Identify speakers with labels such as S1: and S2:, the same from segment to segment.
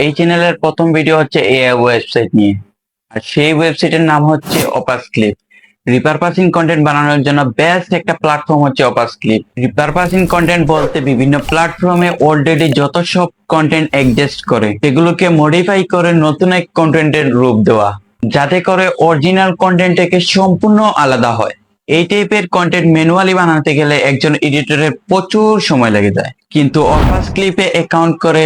S1: এই চ্যানেলের প্রথম ভিডিও হচ্ছে এআই ওয়েবসাইট নিয়ে, আর সেই ওয়েবসাইটের নাম হচ্ছে অপাস ক্লিপ। রিপারপাসিং কন্টেন্ট বানানোর জন্য বেস্ট একটা প্ল্যাটফর্ম হচ্ছে অপাস ক্লিপ। রিপারপাসিং কন্টেন্ট বলতে বিভিন্ন প্ল্যাটফর্মে অলরেডি যত সব কন্টেন্ট এক্সিস্ট করে সেগুলোকে মডিফাই করে নতুন এক কন্টেন্টের রূপ দেওয়া, যাতে করে অরিজিনাল কন্টেন্ট থেকে সম্পূর্ণ আলাদা হয়। এই টাইপের কন্টেন্ট ম্যানুয়ালি বানাতে গেলে একজন এডিটরের প্রচুর সময় লেগে যায়, কিন্তু অপাস ক্লিপে অ্যাকাউন্ট করে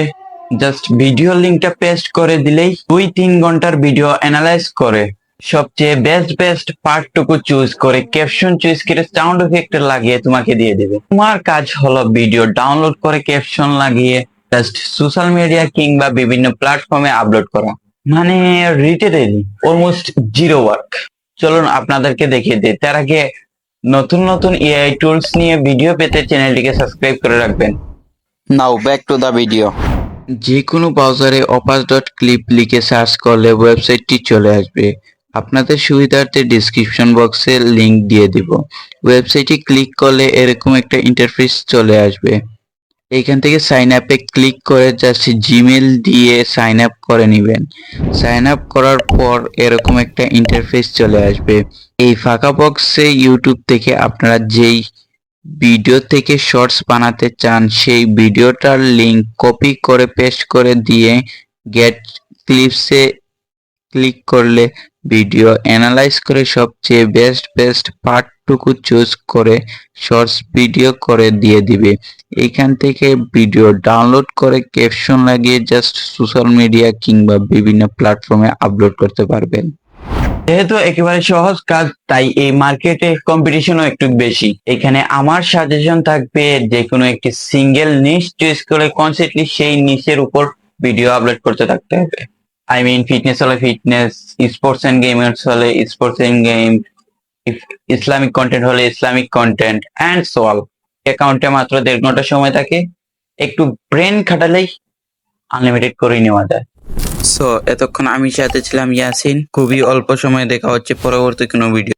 S1: জাস্ট ভিডিও লিঙ্কটা পেস্ট করে দিলেই 2-3 ঘন্টার ভিডিও অ্যানালাইজ করে সবচেয়ে বেস্ট পার্টটুকু চুজ করে ক্যাপশন চুজ করে সাউন্ড এফেক্ট লাগিয়ে তোমাকে দিয়ে দিবে। তোমার কাজ হলো ভিডিও ডাউনলোড করে ক্যাপশন লাগিয়ে জাস্ট সোশ্যাল মিডিয়া কিংবা বিভিন্ন প্ল্যাটফর্মে আপলোড করা, মানে লিটারেলি অলমোস্ট জিরো ওয়ার্ক। চলুন আপনাদেরকে দেখিয়ে দিই। তার আগে নতুন নতুন এআই টুলস নিয়ে ভিডিও পেতে চ্যানেলটিকে সাবস্ক্রাইব করে রাখবেন।
S2: Now back to the video.
S1: যে কোনো ব্রাউজারে opas.clip লিখে সার্চ করলে ওয়েবসাইটটি চলে আসবে। আপনাদের সুবিধার্থে ডিসক্রিপশন বক্সে লিংক দিয়ে দিব। ওয়েবসাইটে ক্লিক করলে এরকম একটা ইন্টারফেস চলে আসবে। এইখান থেকে সাইন আপে ক্লিক করে জাস্ট জিমেল দিয়ে সাইন আপ করে নেবেন। সাইন আপ করার পর এরকম একটা ইন্টারফেস চলে আসবে। এই ফাঁকা বক্সে ইউটিউব থেকে আপনারা যেই ভিডিও থেকে শর্টস বানাতে চান সেই ভিডিওটার লিংক কপি করে পেস্ট করে দিয়ে গেট ক্লিপসে ক্লিক করলে ভিডিও অ্যানালাইজ করে সবচেয়ে বেস্ট পার্টটুকু চুজ করে শর্টস ভিডিও করে দিয়ে দিবে। এইখান থেকে ভিডিও ডাউনলোড করে ক্যাপশন লাগিয়ে জাস্ট সোশ্যাল মিডিয়া কিংবা বিভিন্ন প্ল্যাটফর্মে আপলোড করতে পারবেন। যেহেতু একেবারে সহজ কাজ, তাই এই মার্কেটে কম্পিটিশনও একটু বেশি। এখানে আমার সাজেশন থাকবে যে কোনো একটি সিঙ্গেল নিশ চুজ করে কনসেন্টলি সেই নিশের উপর ভিডিও আপলোড করতে থাকতে হবে। আই মিন ফিটনেস হলে ফিটনেস, স্পোর্টস এন্ড গেমস হলে sports and game, Islamic content হলে Islamic content and so all. অ্যাকাউন্টে মাত্র 1.5 ঘন্টা সময় থাকে, একটু ব্রেন খাটালেই আনলিমিটেড করে নেওয়া যায়। সো এতক্ষণ আমি সাথে ছিলাম ইয়াসিন। খুবই অল্প সময়ে দেখা হচ্ছে পরবর্তী কোনো ভিডিও।